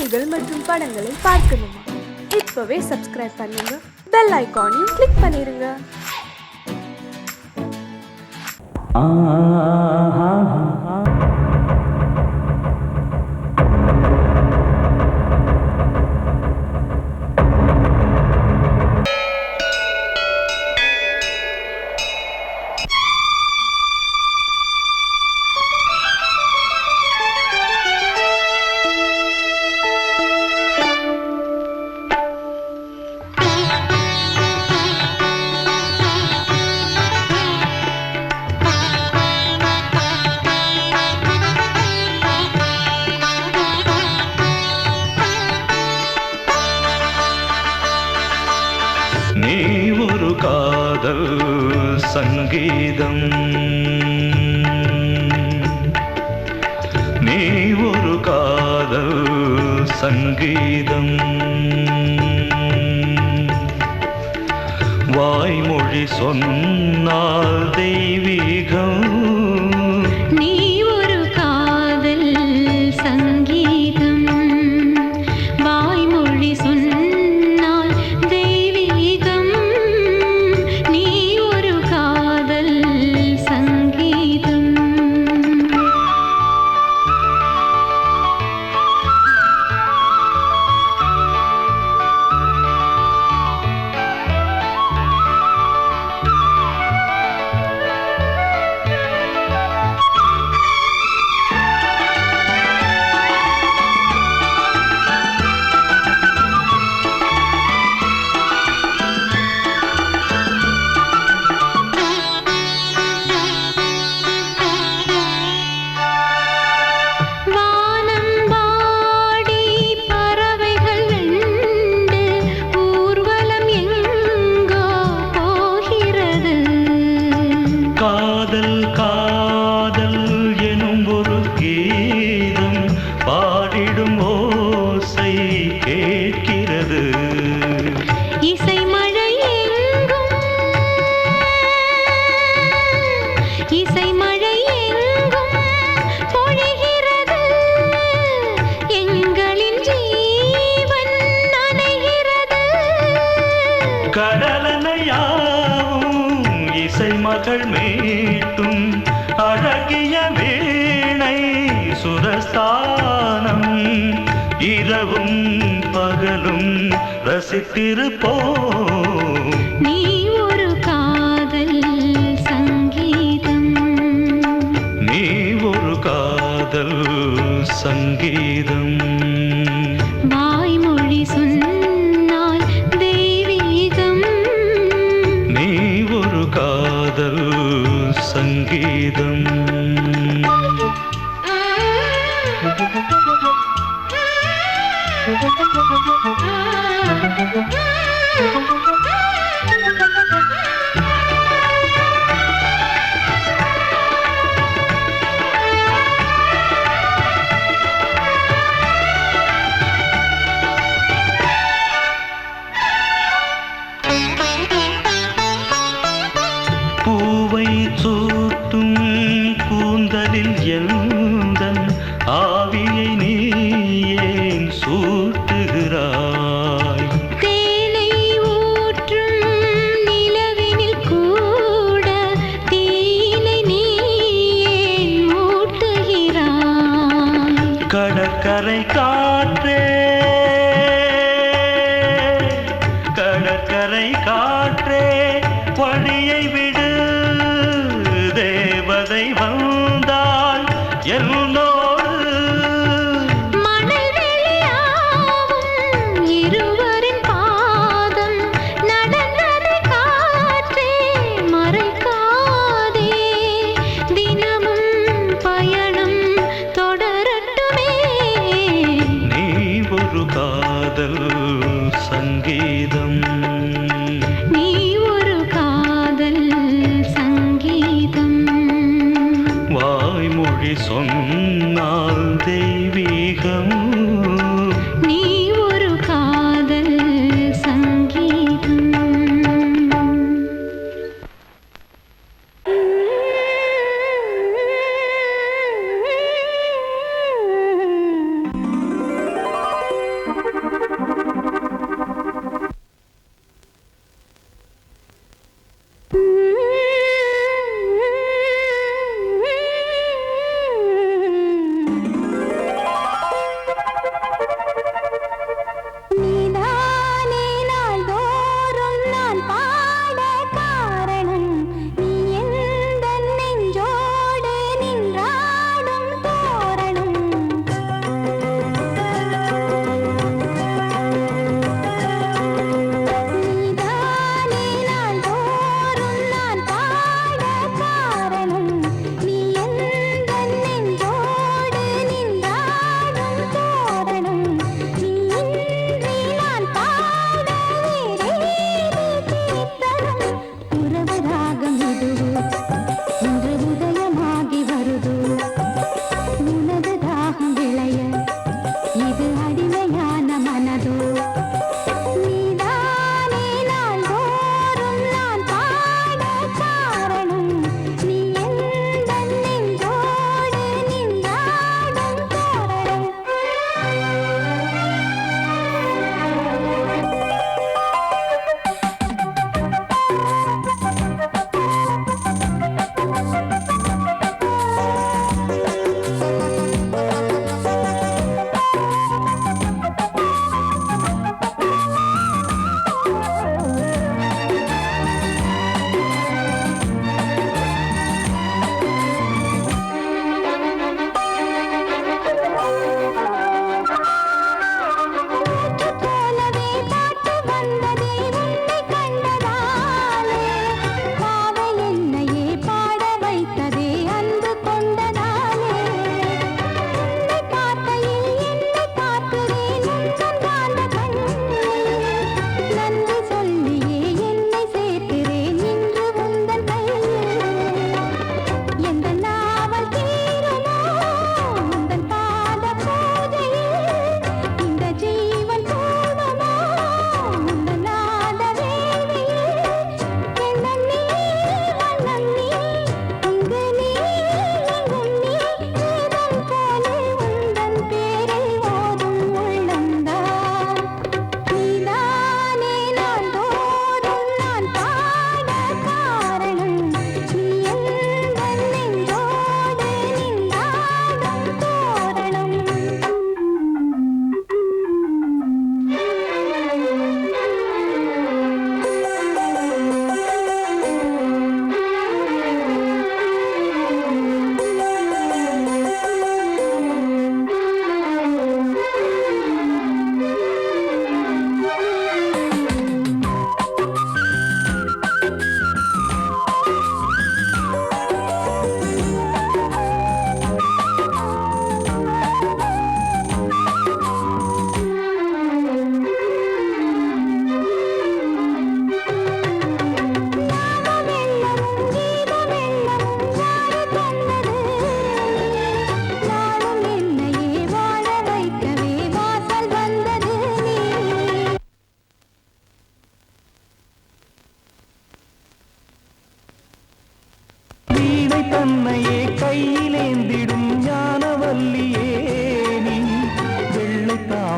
செய்திகள் மற்றும் படங்களை பார்க்கணுமா? இப்பவே சப்ஸ்கிரைப் பண்ணுங்க, பெல் ஐகானையும் கிளிக் பண்ணிருங்க. நீ ஒரு காதல் சங்கீதம், நீ ஒரு காதல் சங்கீதம், வாய்மொழி சொன்னால் தெய்வீகம். நீ ஒரு காதல் சங்கீதம், வாய்மொழி சொன்னால் தெய்வீகம். நீ ஒரு காதல் சங்கீதம். காதல் காதல் எனும் ஒரு கீதம் பாடிடும் ஓசை கேட்கிறது. இசை மழை எங்கும், இசை மழை எங்கும் பொழிகிறது. எங்களின் ஜீவன் நனைகிறது. கடலனையாவும் இசை மகள் மீட்டும் அழகிய வீணை சுரஸ்தானம். இரவும் பகலும் ரசித்திருப்போம். நீ ஒரு காதல் சங்கீதம், நீ ஒரு காதல் சங்கீதம், வாய்மொழி சொன்னால் தெய்வீகம். நீ ஒரு காதல் சங்கீதம். பூவை சூட்டும் கூந்தலில் எந்தன் ஆவியை நீ ஏன் சூட்டுகிறாய்? தேனை ஊற்றும் நிலவினில் கூட தீனை நீ ஏன் மூட்டுகிறாய்? கடற்கரை காற்றே, கடற்கரை காற்றே வழியை விடு. தேவதை வந்தால் என்னோடு மணல் வெளியாகும் இருவரின் பாதம் நடந்ததை காற்றே மறைக்காதே. தினமும் பயணம் தொடரட்டுமே. நீ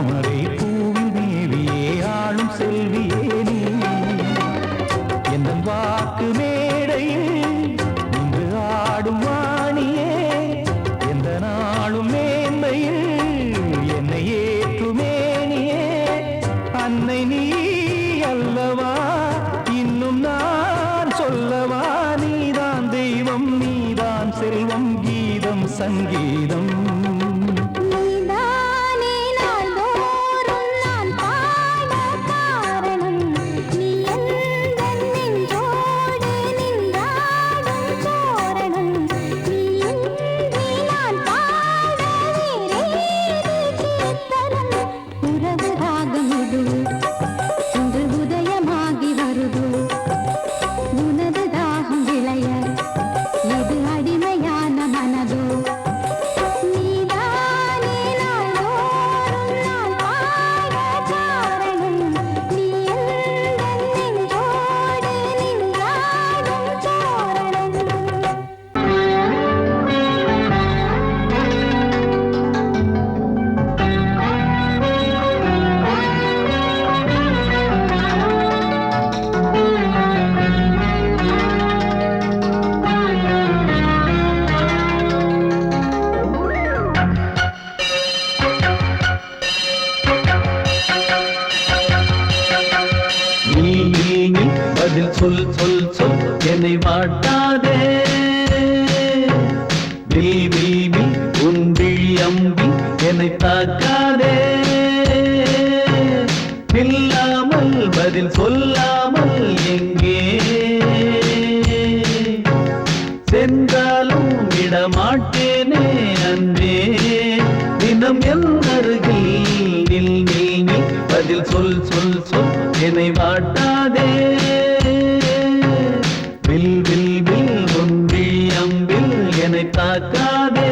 தாமரை பூவில் தேவியே ஆளும் செல்வியே நீ என் வாக்கு மேடையில் இன்று ஆடும் வாணியே எந்த நாளும் மேன்மையில் என்னை ஏற்றுமேனியே அன்னை நீ அல்லவா இன்னும் நான் சொல்லவா நீதான் தெய்வம் நீதான் செல்வம் கீதம் சங்கீதம் நீதானே நாள்தோறும் நான் பாட காரணம் நீ எந்தன் நெஞ்சோடு நின்றாடும் தோரணம் நீ இன்றி நான் பாட வேறேது கீர்த்தனம் உறவு ராகம் இது இன்று உதயமாகி வருது உனது தாகம் விளைய இது அடிமையான மனதோ நீதானே நாள்தோறும் நான் பாட காரணம் நீ எந்தன் நெஞ்சோடு நின்றாடும் தோரணம் நீ பதில் சொல் சொல் சொல் என்னை வாட்டாதே வில் உன் விழி அம்பி என்னை தாக்காதே இல்லாமல் பதில் சொல்லாமல் எங்கே சென்றாலும் விடமாட்டேனே அன்பே தினம் என் அருகில் நில் நில் நீ பதில் சொல் சொல் சொல் என்னை வாட்டாதே வில் உன் விழி அம்பில் என்னை தாக்காதே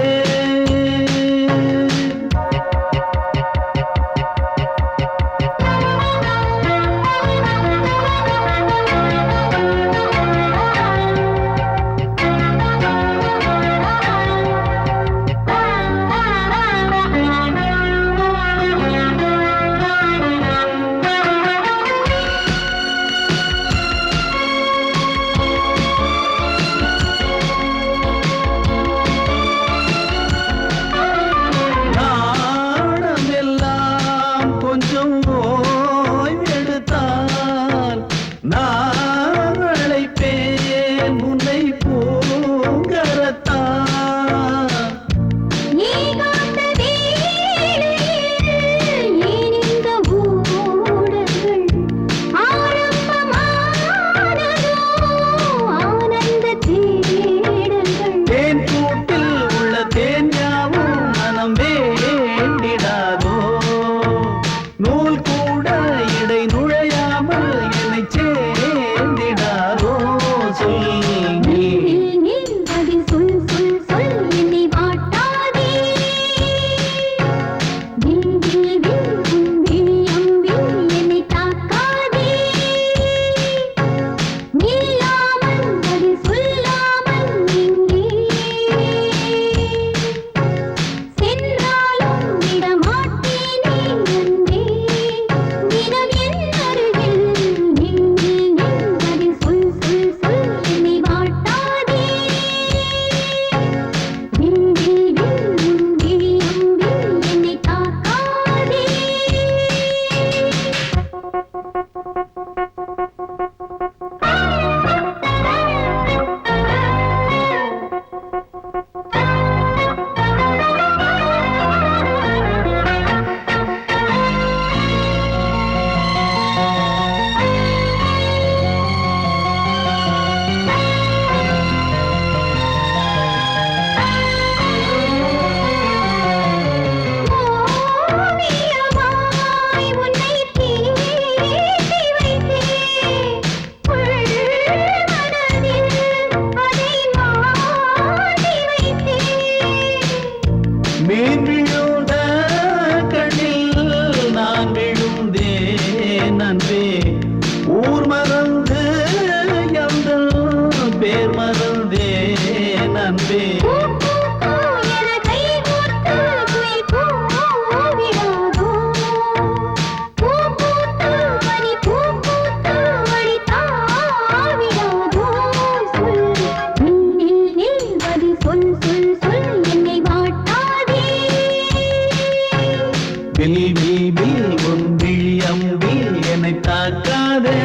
உன் விழியம்பில் என்னை தாக்காதே.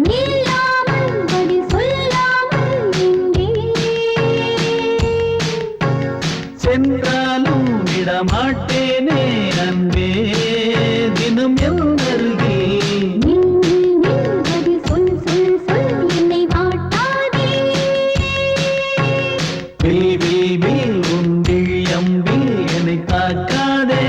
நில்லாமல் பதில் சொல்லாமல் நின்றேன். சென்றாலும் விடமாட்டேனே அன்பே தினம் என் அருகில். நில் நில் நில் பதில் சொல் சொல் சொல் என்னை வாட்டாதே. வில் வில் வில் உன் விழியம்பில் என்னை தாக்காதே.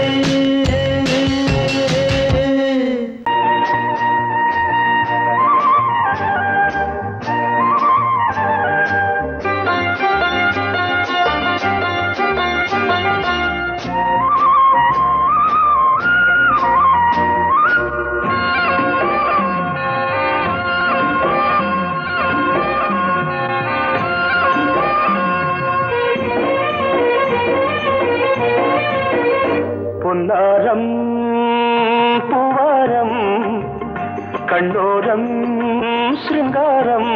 பொன்னாரம் பூவாரம் கண்ணோரம் சிருங்காரம்.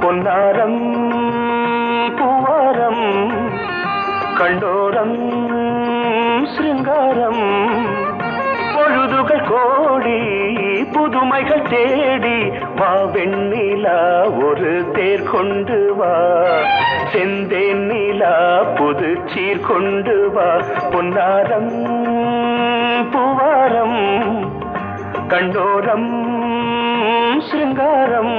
பொன்னாரம் பூவாரம் கண்ணோரம் சிருங்காரம். பொழுதுகள் கோடி புதுமைகள் தேடி வா வெண்ணிலா ஒரு தேர் கொண்டு வா. செந்தேன் நிலா புது சீர் கொண்டு வா. பொன்னாரம் பூவாரம் கண்டோரம் சிருங்காரம்.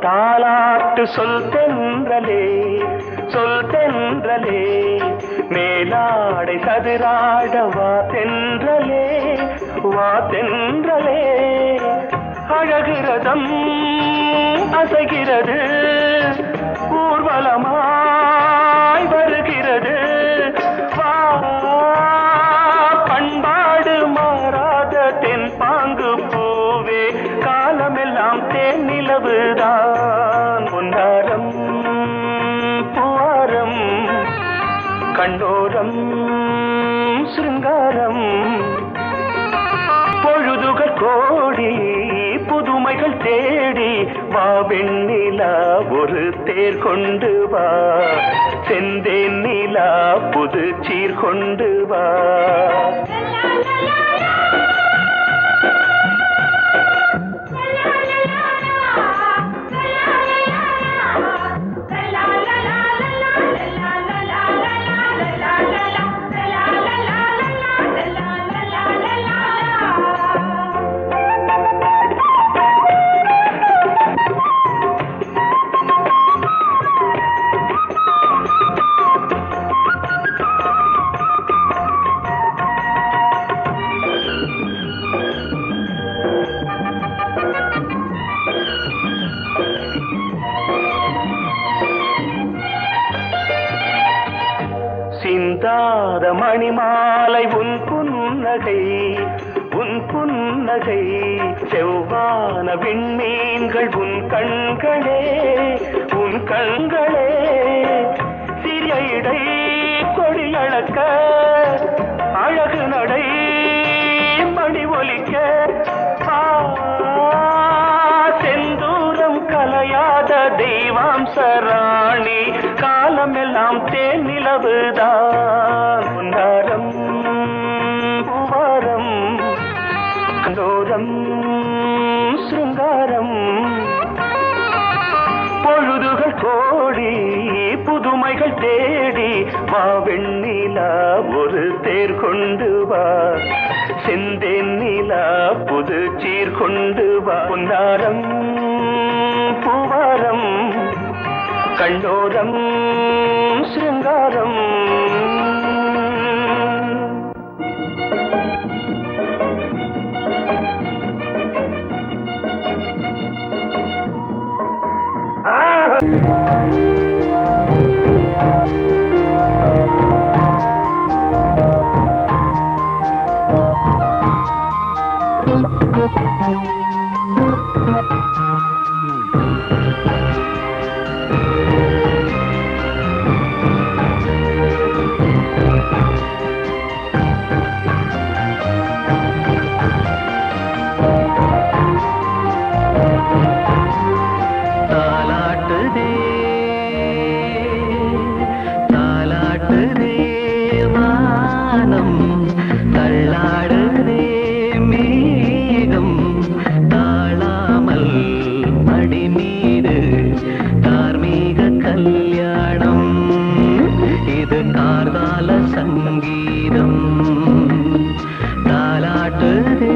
தாலாட்டு சொல் தென்றலே சொல் தென்றலே. மேலாடை சதுராட வா தென்றலே வா தென்றலே. அழகிறதம் அசைகிறது ஊர்வலமாய் வருகிறது. வா பண்பாடு மாறாத தென் பாங்கு பூவே காலமெல்லாம் தேன் நிலவுதான். பொன்னாரம் பூவாரம் கண்டோரம் சிருங்காரம். பொழுதுகள் கோடி புதுமைகள் தேடி வா வெண்ணிலா ஒரு தேர் கொண்டு வா. செந்தேன் நிலா புது சீர் கொண்டு வா. சிந்தாத மணிமாலை உன் புன்னகை உன் புன்னகை. செவ்வான விண்மீன்கள் உன் கண்களே உன் கண்களே. சிறிய இடை கொடியளக்க அழகு நடை மணி ஒலிக்க. செந்தூரம் கலையாத தெய்வாம்சராணி காலமெல்லாம் தேன் நிலவுதான். பொன்னாரம் பூவாரம் கண்டோரம் சிருங்காரம். பொழுதுகள் கோடி புதுமைகள் தேடி வா வெண்ணிலா ஒரு தேர் கொண்டு வா. செந்தேன் நிலா புது சீர் கொண்டு வா. பொன்னாரம் பூவாரம் கண்டோரம் சிருங்காரம். தாலாட்டுதே தாலாட்டுதே வானம் தள்ளாடுதே மேகம் தாழாமல் மடி மீது தார்மீக கல்யாணம் இது கார்கால சங்கீதம் தாலாட்டுதே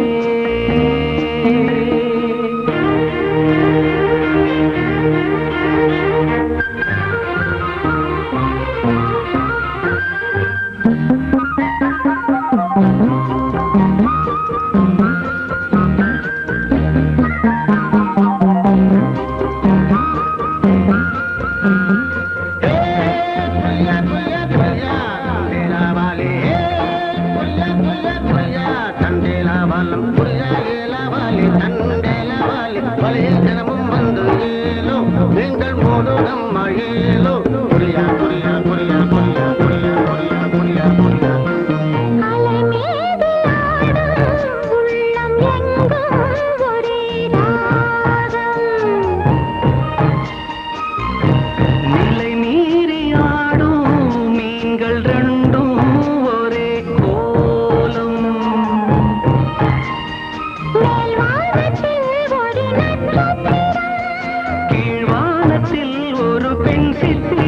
நிலை மீறி ஆடும் மீன்கள் ரெண்டும் ஒரே கோலம் கீழ்வானத்தில் ஒரு பெண் சித்தி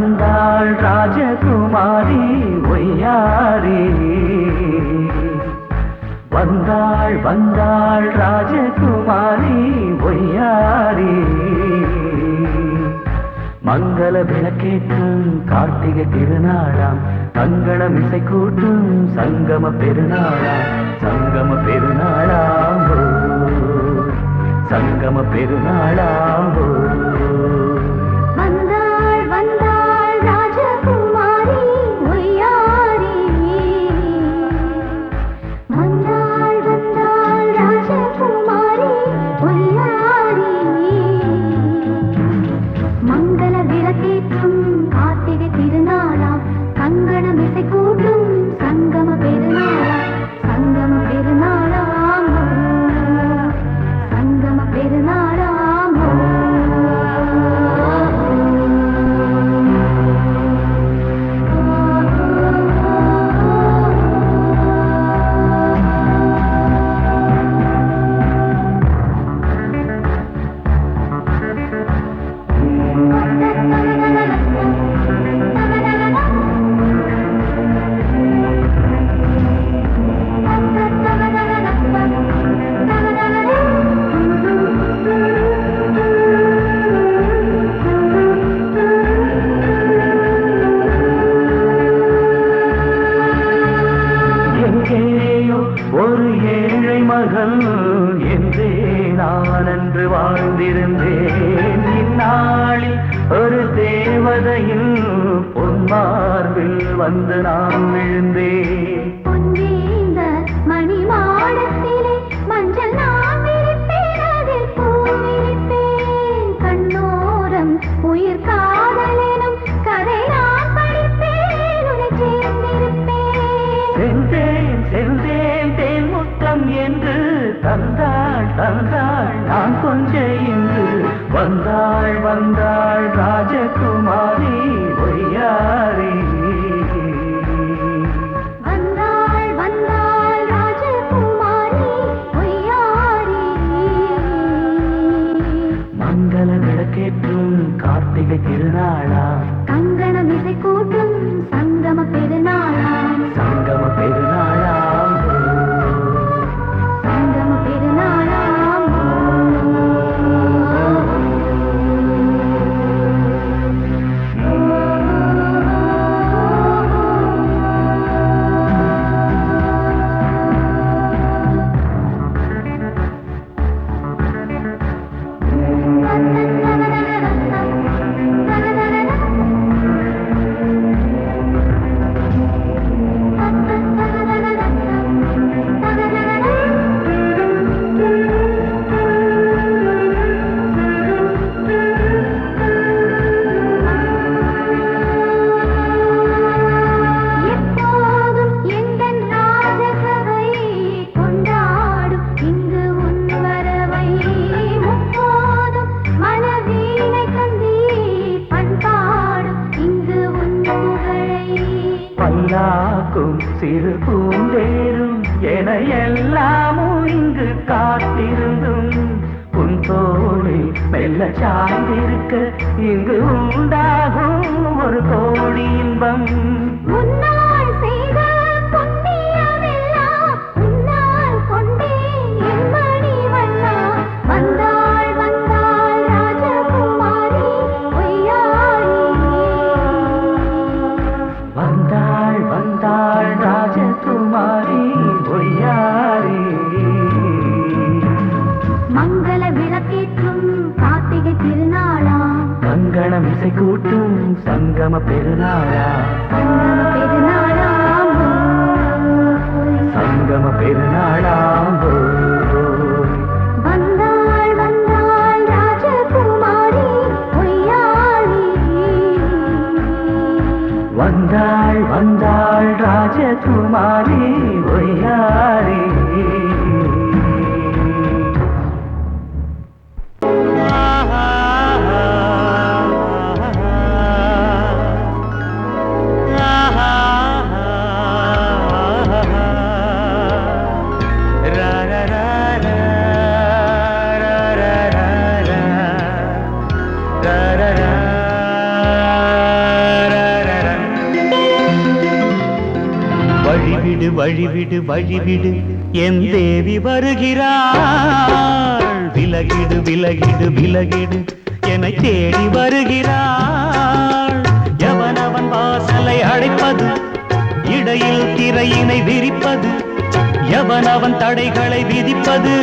வந்தாள் ராஜகுமாரி ஒய்யாரி வந்தாள் வந்தாள் ராஜகுமாரி ஒய்யாரி மங்கள விளக்கேற்றும் கார்த்திகை திருநாளாம் கங்கணம் இசை கூட்டும் சங்கம பெருநாளாம் சங்கம பெருநாளாம் சங்கம பெருநாளாம் வந்தாள் வந்தாள் ராஜகுமாரி ஒய்யாரி வந்தாள் வந்தாள் ராஜகுமாரி ஒய்யாரி மங்கள விளக்கேற்றும் கார்த்திகை திருநாளாம் கங்கணம் இசை கூட்டும் சங்கம பெருநாளாம் சங்கம பெருநாளாம் சங்கம பெருநாளாம் எங்கேயோ ஒரு ஏழை மகள் என்றே நான் அன்று வாழ்ந்திருந்தேன் இந்நாளில் ஒரு தேவதையில் பொன்மார்பில் வந்து நான் விழுந்தேன் பொன்வேந்த மணி மாடத்திலே மஞ்சள் நான் விரிப்பேன் அதில் பூ விரிப்பேன் கண்ணோரம் உயிர் காதலெனும் கதை நான் படிப்பேன் உன்னை சேர்ந்திருப்பேன் சென்றேன் சென்றேன் தேன் முத்தம் என்று தந்தாள் தந்தாள் நான் கொஞ்சம் இன்று வந்தாள் வந்தாள் ராஜகுமாரி ஒய்யாரி வந்தாள் வந்தாள் ராஜகுமாரி ஒய்யாரி மங்கள விளக்கேற்றும் கார்த்திகை திருநாளா கங்கணம் இசை கூட்டும் சங்கம பெருநாளாம் சங்கம பெருநாளாம் சங்கம பெருநாளாம் எப்போதும் எந்தன் ராஜசபை கொண்டாடும் இங்கு உன் வரவை முப்போதும் மனவீணை தந்தி பண்பாடும் இங்கு உன் புகழை பல்லாக்கும் சிறு பூந்தேரும் என எல்லாமும் இங்கு காத்திருந்தும் உன் தோளில் மெல்ல சாய்ந்திருக்க இங்கு உண்டாகும் ஒரு கோடி இன்பம் முன்னால் செய்த புண்ணியமெல்லாம் உன்னால் கொண்டேன் என் மணி வண்ணா வந்தாள் வந்தாள் ராஜகுமாரி ஒய்யாரி வந்தாள் வந்தாள் ராஜகுமாரி ஒய்யாரி மங்கள விளக்கேற்றும் கார்த்திகை திருநாளாம் கங்கணம் இசை கூட்டும் சங்கம பெருநாளா சங்கம பெருநாளாம் சங்கம பெருநாளாம் வந்தாள் வந்தாள் ராஜகுமாரி ஒய்யாரி வந்தாள் வந்தாள் ராஜகுமாரி ஒய்யாரி வழிவிடு வழிவிடு என் தேவி வருகிறாள். விலகிடு விலகிடு விலகிடு என்னை தேடி வருகிறாள். எவனவன் வாசலை அடைப்பது, இடையில் திரையினை விரிப்பது, எவனவன் தடைகளை விதிப்பது,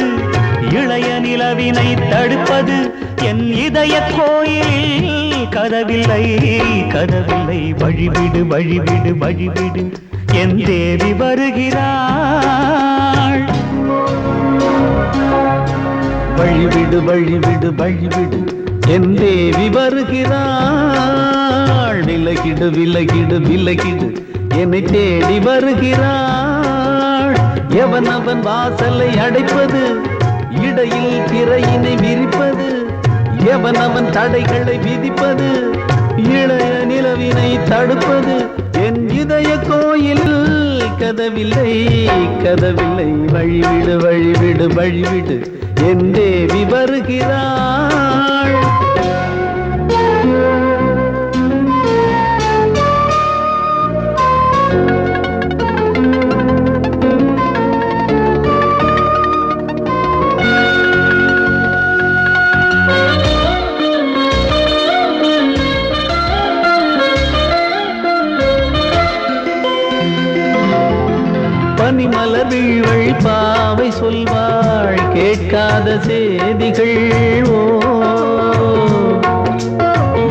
இளைய நிலவினை தடுப்பது, என் இதய கோயிலில் கதவில்லை கதவில்லை. வழிவிடு வழிவிடு வழிவிடு என் தேவி வருகிறாள். வழிவிடு வழிவிடு வழிவிடு என் தேவி வருகிறாள். விலகிடு விலகிடு விலகிடு என்னை தேடி வருகிறாள். எவன் அவன் வாசலை அடைப்பது, இடையில் திரையினை விரிப்பது, எவன் அவன் தடைகளை விதிப்பது, இளைய நிலவினை தடுப்பது, என் இதய கோயில் கதவில்லை கதவில்லை. வழிவிடு வழிவிடு வழிவிடு என் தேவி வருகிறாள். பனிமலர் வீழ்வழி பாவை சொல்வாள் கேட்காத செய்திகள். ஓ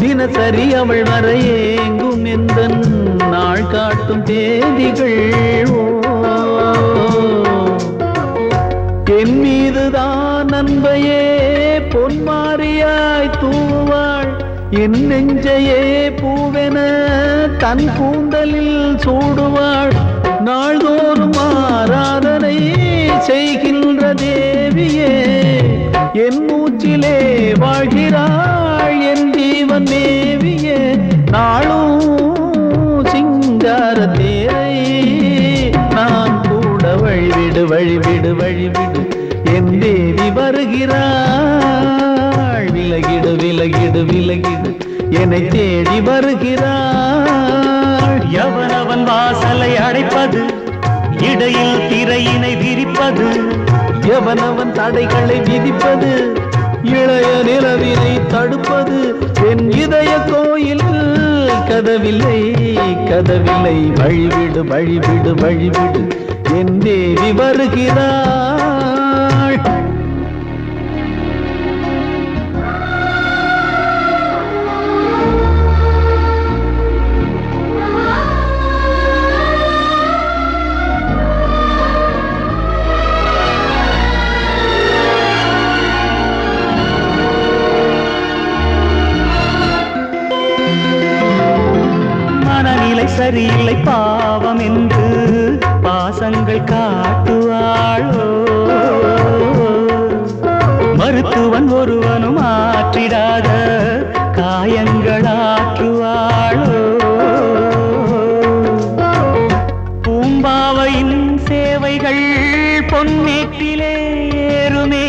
தினசரி அவள் வர ஏங்கும் எந்த நாள் காட்டும் தேதிகள். ஓ என் மீதுதான் அன்பையே பொன்மாரியாய் தூவாள். என் நெஞ்சையே பூவென தன் கூந்தலில் சூடுவாள். நாள்தோறும் ஆராதனை செய்கின்ற தேவியே, என் மூச்சிலே வாழ்கிறாள் என் ஜீவன் தேவியே. நாளும் சிங்கார தேரை நான் கூட வழிவிடு வழிவிடு வழிவிடு என் தேவி வருகிறாள். விலகிடு விலகிடு விலகிடு என்னை தேடி வருகிறாள். எவனவன் வாசலை அடைப்பது, இடையில் திரையினை விரிப்பது, எவனவன் தடைகளை விதிப்பது, இளைய நிலவினை தடுப்பது, என் இதய கோயில் கதவில்லை கதவில்லை. வழிவிடு வழிவிடு வழிவிடு என் தேவி வருகிறாள். சரியில்லை பாவம் என்று பாசங்கள் காட்டுவாளோ. மருத்துவன் ஒருவனும் ஆற்றிடாத காயங்களாற்றுவாளோ. பூம்பாவையின் சேவைகள் பொன்னேட்டிலே ஏறுமே,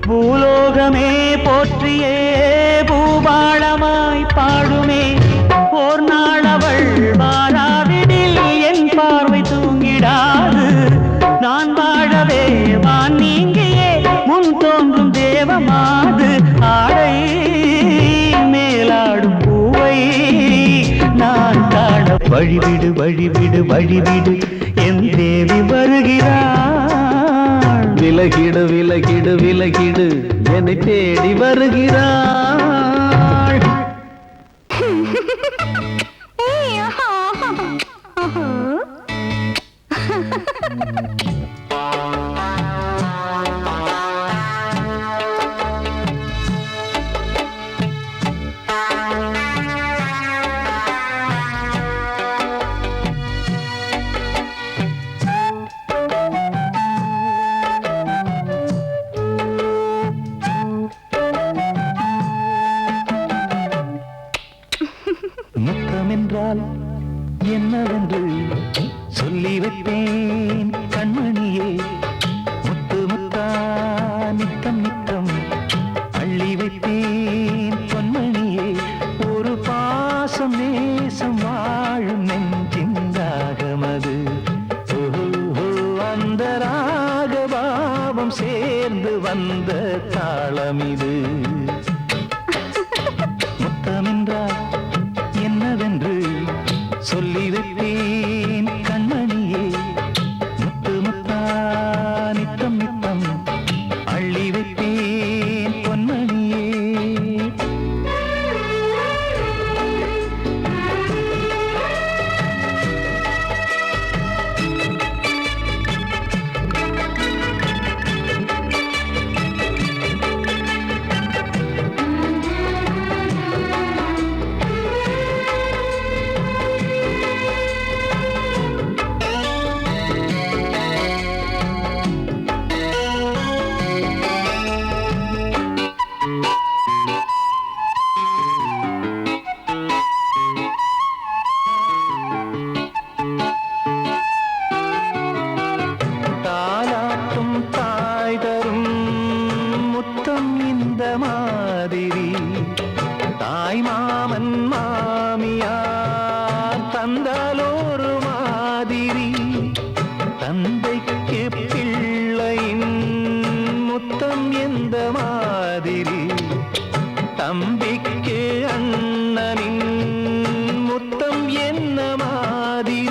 பூலோகமே போற்றியே பூபாளமாய் பாடுமே. ஓர் நாள் அவள் வாராவிடில் என் பார்வை தூங்கிடாது. நான் வாழவே வான் நீங்கியே முன் தோன்றும் தேவமாது. ஆடை மேலாடும் பூவை நான் காண வழிவிடு வழிவிடு வழிவிடு என் தேவி வருகிறாள். விலகிடு விலகிடு விலகிடு என்னை தேடி வருகிறாள். முத்தமென்றால் என்னவென்று சொல்லி வைப்பேன் கண்மணியே. முத்து முத்தா நித்தம் நித்தம் அள்ளி வைப்பேன் பொன்மணியே. ஒரு பாசம் நேசம் வாழும் நெஞ்சின் ராகமது. ஓ தாளம் இது. முத்தமென்றால் என்னவென்று சொல்லி வைப்பேன் கண்மணியே. முத்து முத்தா நித்தம் நித்தம் அள்ளி வைப்பேன் பொன்மணியே. தாலாட்டும் தாய் தரும் முத்தம் இந்த மாதிரி தாய் மாமன் மாமியார் தந்தாலோரு மாதிரி. தந்தைக்கு பிள்ளையின் முத்தம் எந்த மாதிரி தம்பிக்கு அண்ணனின் முத்தம் என்ன மாதிரி.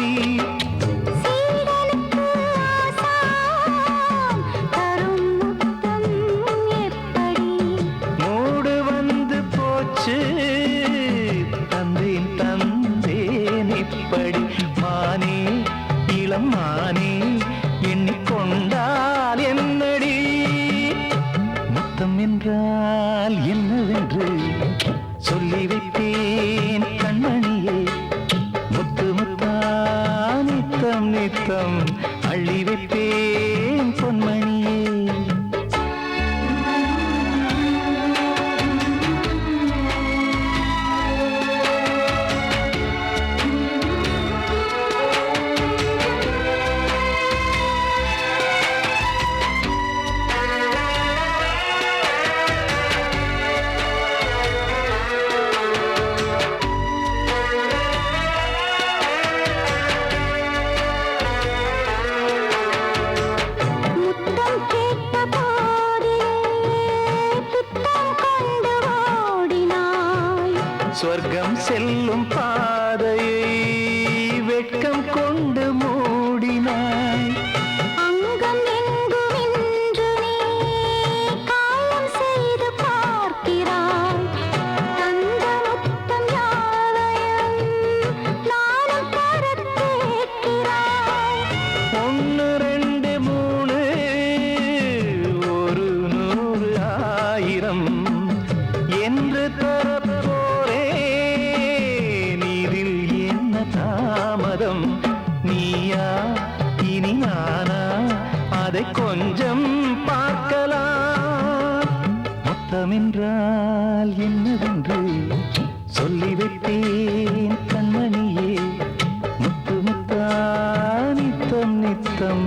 சீடனுக்கு ஆசான் தரும் முத்தம் எப்படி? மூடு வந்து போச்சு தந்தேன் தந்தேன் இப்படி. மானே இளம் மானே எண்ணிக்கொண்டால் என்னடி. முத்தம் என்றால் என்னவென்று சொல்லி வைப்பேன் கண்மணியே. முத்து முத்தா நித்தம் நித்தம் அள்ளி வைப்பேன் பொன்மணியே. முத்தம் கேட்ட போதே துத்தம் கொண்டு ஓடினாய். சொர்க்கம் செல்லும் பாதையை வெட்கம் கொண்டு மூடினாய். அங்கம் எங்கும் இன்று நீ காயம் செய்து பார்க்கிறாய். தந்த முத்தம் யாவையும் நானும் தரக் கேட்கிறாய். 1 2 3 ஒரு 100 1000 என்று தரப்போரேன். இதில் என்ன தாமதம்? நீயா இனி நானா அதை கொஞ்சம் பார்க்கலாம். முத்தமென்றால் என்னவென்று சொல்லி வைப்பேன் கண்மணியே. முத்து முத்தா நித்தம் நித்தம்